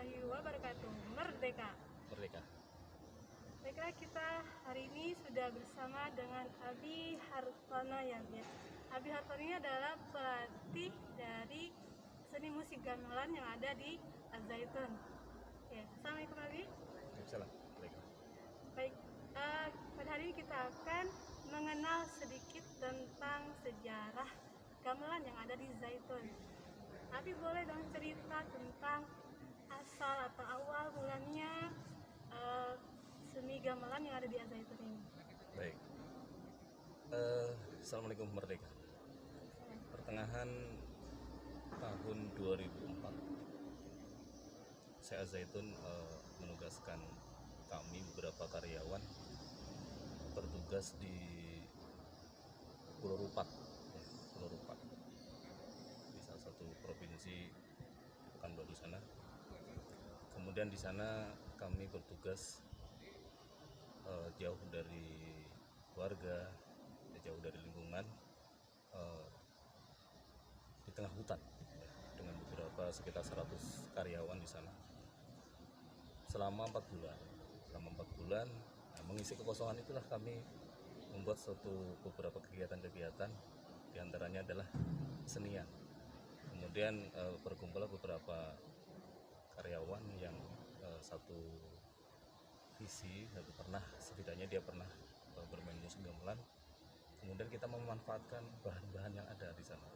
warahmatullahi wabarakatuh. Merdeka. Merdeka. Baiklah, kita hari ini sudah bersama dengan Abi Hartono ya. Abi Hartono ini adalah pelatih dari seni musik gamelan yang ada di Al-Zaitun. Oke, Assalamualaikum Abi. Assalamualaikum. Baik, pada hari ini kita akan mengenal sedikit tentang sejarah gamelan yang ada di Zaitun. Abi boleh dong cerita tentang asal atau awal mulanya seni gamelan yang ada di Al-Zaitun ini. Baik. Assalamualaikum Merdeka. Pertengahan tahun 2004 saya Zaitun menugaskan kami beberapa karyawan bertugas di Pulau Rupat, di salah satu provinsi Pekanbaru sana. Kemudian di sana kami bertugas jauh dari keluarga, jauh dari lingkungan, di tengah hutan dengan beberapa sekitar 100 karyawan di sana selama 4 bulan. Mengisi kekosongan itulah kami membuat beberapa kegiatan-kegiatan, diantaranya adalah senian. Kemudian berkumpullah beberapa karyawan yang satu visi, setidaknya dia pernah bermain musik gamelan. Kemudian kita memanfaatkan bahan-bahan yang ada di sana.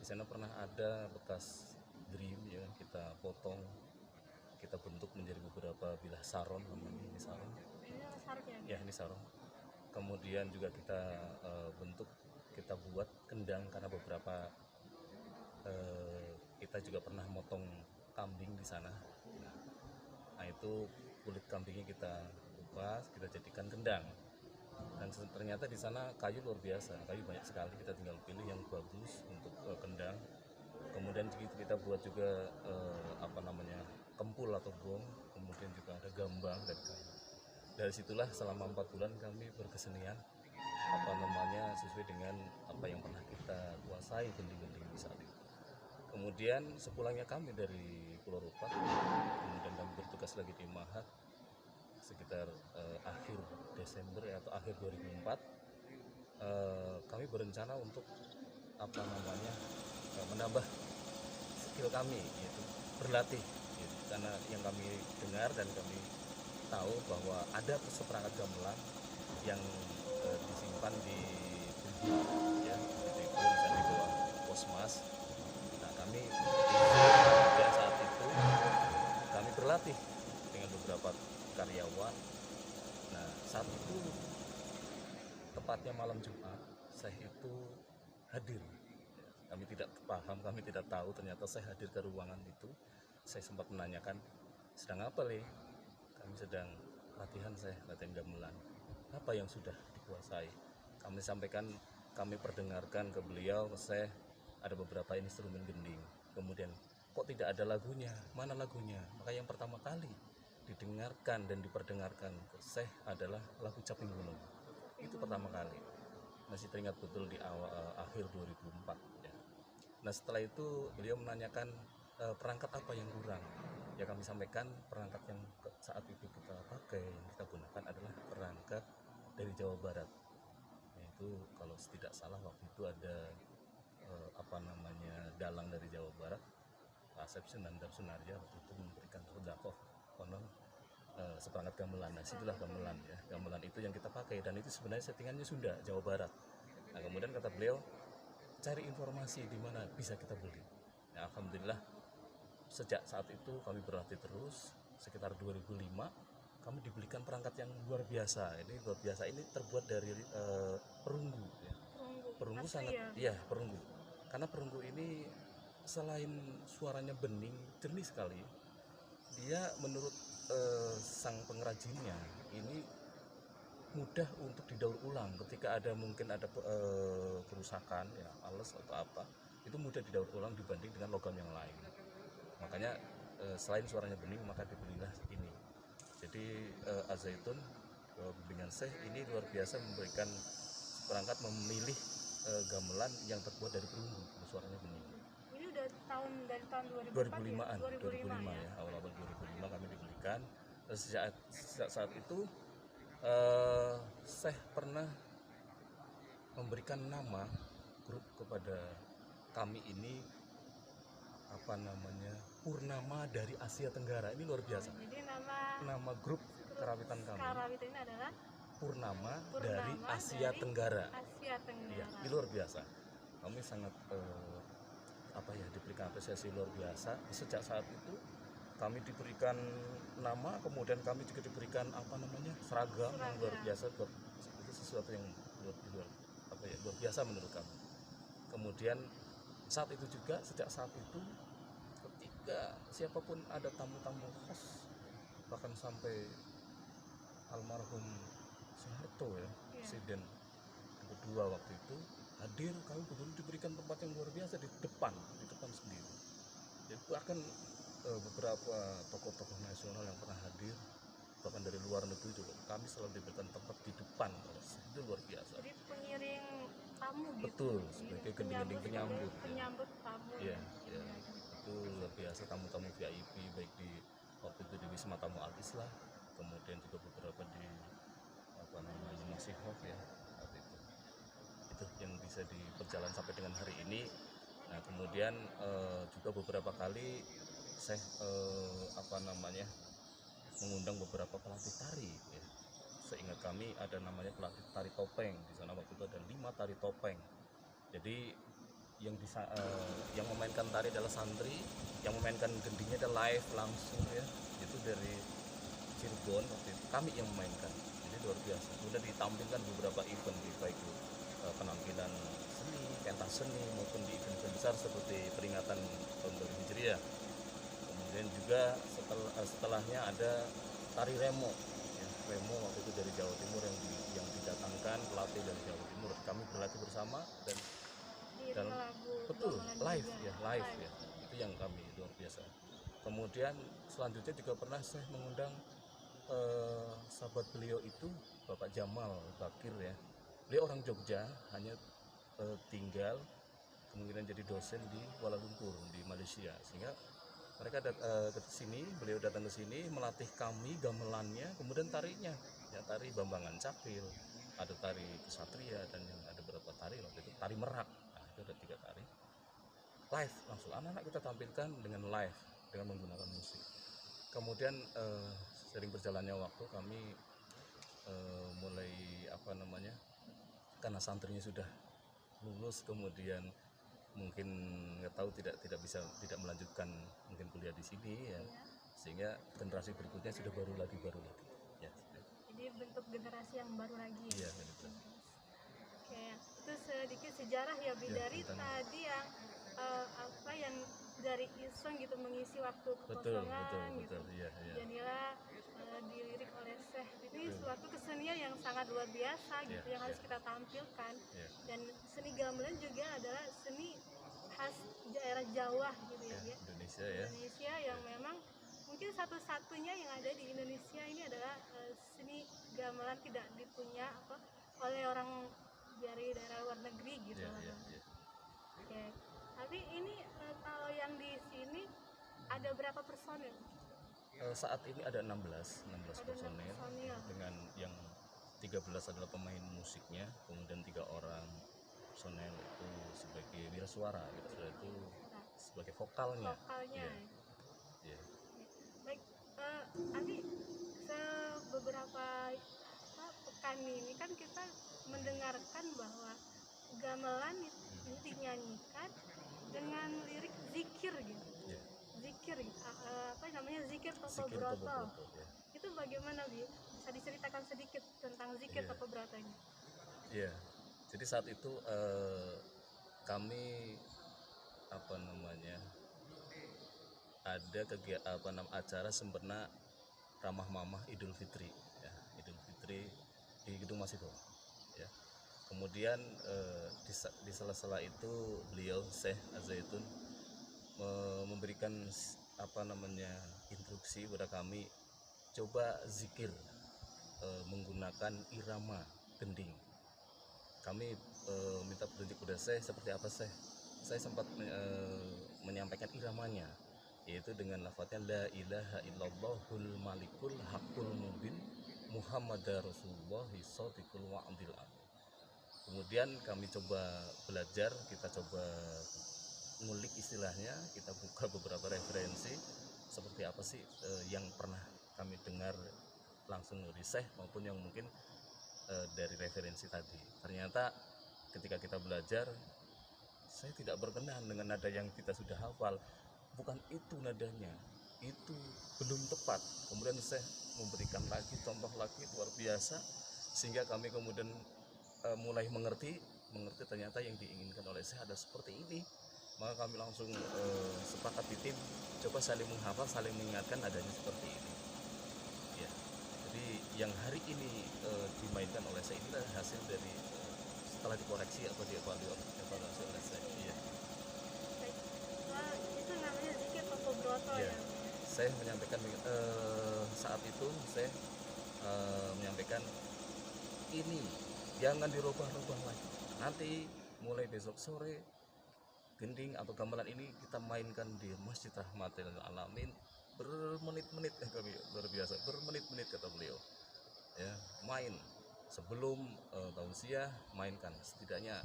Di sana pernah ada bekas drim, ya, kita potong, kita bentuk menjadi beberapa bilah saron, namanya ini saron. Ini sarung. Kemudian juga kita kita buat kendang, karena beberapa kita juga pernah motong kambing di sana. Nah, itu kulit kambingnya kita kupas, kita jadikan kendang. Dan ternyata di sana kayu luar biasa, kayu banyak sekali. Kita tinggal pilih yang bagus untuk kendang. Kemudian kita buat juga kempul atau gong. Kemudian juga ada gambang dan kayu. Dari situlah selama 4 bulan kami berkesenian sesuai dengan apa yang pernah kita kuasai, gending-gending di saat itu. Kemudian sepulangnya kami dari Pulau Rupat, kemudian kami bertugas lagi di Mahat sekitar akhir Desember atau akhir 2004. Kami berencana untuk menambah skill kami, yaitu berlatih, gitu. Karena yang kami dengar dan kami tahu bahwa ada seperangkat gamelan yang disimpan di tubuh, ya, di bawah Posmas. Nah, kami pada saat itu kami berlatih dengan beberapa karyawan. Nah, saat itu tepatnya malam Jumat, saya itu hadir. Kami tidak paham, kami tidak tahu, ternyata saya hadir ke ruangan itu. Saya sempat menanyakan, sedang apa, Le? Kami sedang latihan gamelan. Apa yang sudah dikuasai? Kami sampaikan, kami perdengarkan ke beliau, saya ada beberapa instrumen gending. Kemudian, kok tidak ada lagunya? Mana lagunya? Maka yang pertama kali didengarkan dan diperdengarkan ke saya adalah lagu Caping Gunung. Itu pertama kali. Masih teringat betul di akhir 2004. Ya. Nah, setelah itu beliau menanyakan perangkat apa yang kurang. Ya, kami sampaikan perangkat yang saat itu kita pakai, yang kita gunakan adalah perangkat dari Jawa Barat. Yaitu kalau tidak salah waktu itu ada dalang dari Jawa Barat, Pak Asep Sunandar Sunarja, waktu itu memberikan sodakoh konon seperangkat gamelan. Nah, situlah gamelan, ya. Gamelan itu yang kita pakai, dan itu sebenarnya settingannya Sunda, Jawa Barat. Nah, kemudian kata beliau, cari informasi di mana bisa kita beli. Nah, alhamdulillah sejak saat itu kami berlatih terus. Sekitar 2005 kami dibelikan perangkat yang luar biasa. Ini luar biasa, ini terbuat dari perunggu, ya. Perunggu sangat, ya, perunggu. Karena perunggu ini selain suaranya bening, jernih sekali, dia menurut sang pengrajinnya ini mudah untuk didaur ulang. Ketika mungkin ada kerusakan, ya, males atau apa, itu mudah didaur ulang dibanding dengan logam yang lain. Makanya selain suaranya bening, maka dibelilah ini. Jadi Al-Zaitun bimbingan Syekh ini luar biasa memberikan perangkat memilih gamelan yang terbuat dari perunggu, suaranya bening. Ini udah dari tahun 2004 ya? 2005-an 2005 ya. ya, awal-awal 2005 kami diberikan. Terus sejak saat itu saya pernah memberikan nama grup kepada kami ini, apa namanya, Purnama dari Asia Tenggara. Ini luar biasa. Jadi Nama grup karawitan kami Karawita ini adalah Purnama Purnama dari Asia dari Tenggara. Asia Tenggara. Ya, ini luar biasa. Kami sangat diberikan apresiasi luar biasa. Sejak saat itu kami diberikan nama, kemudian kami juga diberikan seragam yang luar biasa. Itu sesuatu yang luar biasa menurut kami. Kemudian sejak saat itu ketika siapapun ada tamu-tamu khas, bahkan sampai almarhum Soeharto ya, presiden yang kedua waktu itu hadir, kami betul diberikan tempat yang luar biasa di depan sendiri. Jadi bahkan beberapa tokoh-tokoh nasional yang pernah hadir, bahkan dari luar negeri juga, kami selalu diberikan tempat di depan. Itu luar biasa. Jadi pengiring tamu gitu. Betul, sebagai penyambut tamu. Iya, ya. Itu luar biasa, tamu-tamu VIP baik di waktu itu di Wisma Tamu Al-Islah, kemudian juga beberapa di Masihhof ya waktu itu. Itu yang bisa diperjalan sampai dengan hari ini. Nah, kemudian juga beberapa kali saya mengundang beberapa pelatih tari ya. Seingat kami ada namanya pelatih tari topeng. Di sana waktu itu ada 5 tari topeng. Jadi yang memainkan tari adalah santri, yang memainkan gendingnya adalah live langsung ya. Itu dari Cirebon waktu itu kami yang memainkan. Jadi luar biasa. Sudah ditampilkan beberapa event baik itu penampilan seni, pentas seni maupun di event besar seperti peringatan tahun baru Hijriah. Kemudian juga setelahnya ada tari remo ya. Remo waktu itu dari Jawa Timur yang didatangkan pelatih dari Jawa Timur. Kami berlatih bersama dan dalam betul live ya. Itu yang kami luar biasa. Kemudian selanjutnya juga pernah saya mengundang sahabat beliau itu Bapak Jamal Bakir ya. Beliau orang Jogja, hanya tinggal kemungkinan jadi dosen di Kuala Lumpur di Malaysia, sehingga mereka ke sini, beliau datang ke sini melatih kami gamelannya, kemudian tarinya ya, tari Bambangan Capil, ada tari Kesatria, dan yang ada beberapa tari waktu itu tari Merak. Nah, itu ada 3 tari live langsung anak-anak kita tampilkan dengan live dengan menggunakan musik. Kemudian sering berjalannya waktu kami mulai karena santrinya sudah lulus, kemudian mungkin nggak tahu tidak tidak melanjutkan mungkin kuliah di sini ya, sehingga generasi berikutnya sudah baru lagi ya. Jadi bentuk generasi yang baru lagi ya. Betul. Oke, itu sedikit sejarah ya Bi, dari tadi yang dari iseng gitu mengisi waktu kekosongan gitu. Iya. Jadilah dilirik oleh Syekh. Ini suatu kesenian yang sangat luar biasa gitu, yang harus kita tampilkan. Dan seni gamelan juga adalah seni khas daerah Jawa gitu ya. Indonesia yang memang mungkin satu-satunya yang ada di Indonesia ini adalah seni gamelan tidak dipunya oleh orang dari daerah luar negeri gitu. Oke. Tapi ini kalau yang di sini ada berapa personil? Saat ini ada 16 personil dengan yang 13 adalah pemain musiknya, kemudian 3 orang personel itu sebagai wirasuara itu sebagai vokalnya. Ya. Baik, nanti beberapa pekan ini kan kita mendengarkan bahwa gamelan itu dinyanyikan dengan lirik zikir gitu. Zikir zikir Toko Broto. Itu bagaimana Bi? Bisa diceritakan sedikit tentang zikir Toko Broto ini? Iya. Jadi saat itu kami ada kegiatan acara sempena Ramah Mamah Idul Fitri ya, Idul Fitri di Gedung Masihhof ya. Kemudian di sela-sela itu beliau Syekh Az-Zaitun memberikan instruksi kepada kami, coba zikir menggunakan irama gending. Kami minta petunjuk kepada Syekh seperti apa Syekh. Saya sempat menyampaikan iramanya, yaitu dengan lafadznya la ilaha illallahul malikul hakul mubin Muhammadar Rasulullah shadiqul wa'dil amin. Kemudian kami coba belajar, kita coba ngulik istilahnya, kita buka beberapa referensi seperti apa sih yang pernah kami dengar langsung dari Syekh maupun yang mungkin dari referensi tadi. Ternyata ketika kita belajar, saya tidak berkenan dengan nada yang kita sudah hafal. Bukan itu nadanya, itu belum tepat. Kemudian Syekh memberikan lagi contoh lagi luar biasa, sehingga kami kemudian mulai mengerti ternyata yang diinginkan oleh Syekh ada seperti ini. Maka kami langsung sepakat di tim, coba saling menghafal, saling mengingatkan adanya seperti ini. Ya. Jadi yang hari ini dimainkan oleh saya ini adalah hasil dari setelah dikoreksi atau dievaluasi oleh saya. Iya. Wah, itu namanya zikir Topo Broto Ya. ya. Saya menyampaikan saat itu saya menyampaikan ini jangan dirubah-rubah lagi. Nanti mulai besok sore gending atau gamelan ini kita mainkan di Masjid Rahmatil Alamin bermenit-menit. Kami luar biasa, bermenit-menit kata beliau ya, main sebelum tausiah, mainkan setidaknya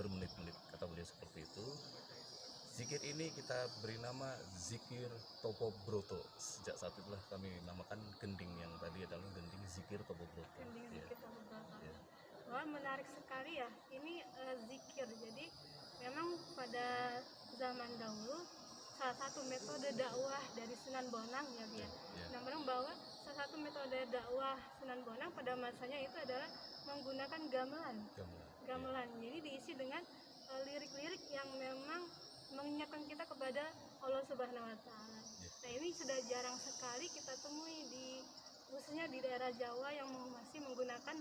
bermenit-menit kata beliau seperti itu. Zikir ini kita beri nama zikir Topo Broto. Sejak saat itulah kami namakan gending yang tadi adalah gending zikir Topo Broto. Gending Ya. zikir Topo Broto. Ya. Wah, menarik sekali ya. Ini zikir. Jadi memang pada zaman dahulu salah satu metode dakwah dari Sunan Bonang ya, Bian. Ya. Nah, memang bahwa salah satu metode dakwah Sunan Bonang pada masanya itu adalah menggunakan gamelan. Gamelan. Jadi diisi dengan lirik-lirik yang memang mengingatkan kita kepada Allah Subhanahu wa taala. Nah, ini sudah jarang sekali kita temui di khususnya di daerah Jawa yang masih menggunakan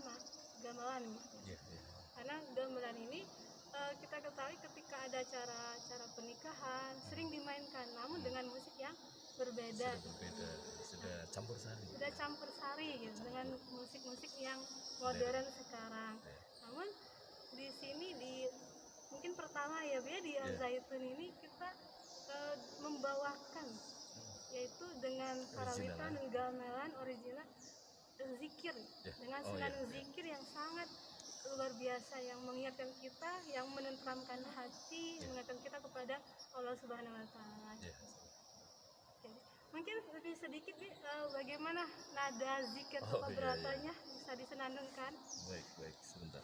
gamelan gitu. Karena gamelan ini kita ketahui ketika ada acara pernikahan sering dimainkan, namun dengan musik yang berbeda. Sudah campur sari. Sudah campur sari gitu dengan musik-musik yang modern sekarang. Namun di sini mungkin pertama ya di Al Zaitun ini kita membawakan yaitu dengan karawitan dan gamelan original zikir dengan sunan zikir yang sangat luar biasa yang mengingatkan kita, yang menenteramkan hati, mengingatkan kita kepada Allah Subhanahu wa taala. Jadi, mungkin lebih sedikit nih bagaimana nada zikir Topo Brotonya bisa disenandungkan. Baik, sebentar.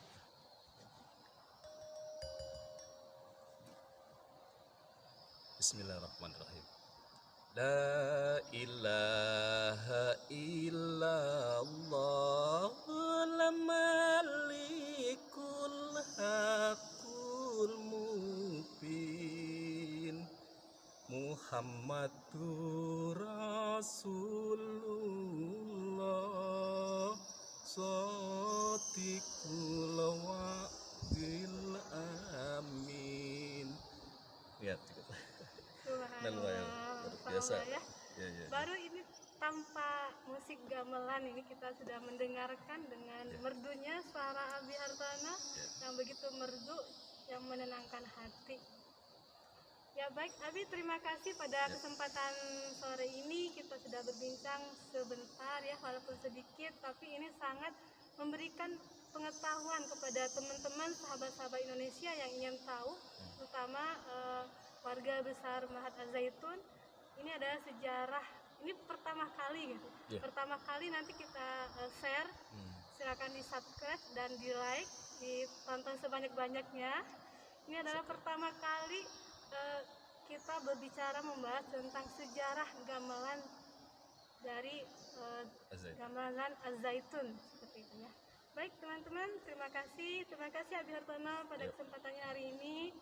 Bismillahirrahmanirrahim. La ilaha illallah la malikul hakul mubin Muhammadur Rasulullah shadiqul wa'dil amin. Lihat cukup. Luar biasa ya. Baru ini tanpa musik gamelan ini kita sudah mendengarkan dengan merdunya suara Abi Hartono yang begitu merdu, yang menenangkan hati. Ya baik Abi, terima kasih pada kesempatan sore ini kita sudah berbincang sebentar ya, walaupun sedikit tapi ini sangat memberikan pengetahuan kepada teman-teman sahabat-sahabat Indonesia yang ingin tahu, terutama warga besar Mahat Al Zaitun. Ini adalah sejarah, ini pertama kali gitu. Pertama kali nanti kita share. Silakan di subscribe dan di like, ditonton sebanyak-banyaknya. Ini adalah pertama kali kita berbicara membahas tentang sejarah gamelan dari gamelan Al Zaitun seperti itu ya. Baik teman-teman, terima kasih Abi Hartono pada kesempatannya hari ini.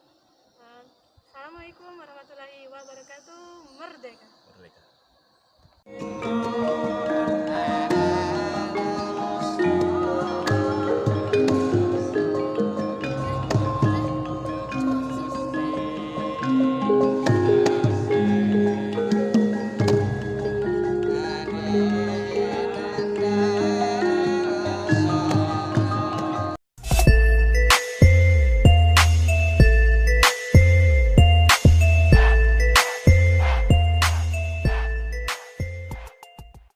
Assalamualaikum warahmatullahi wabarakatuh. Merdeka.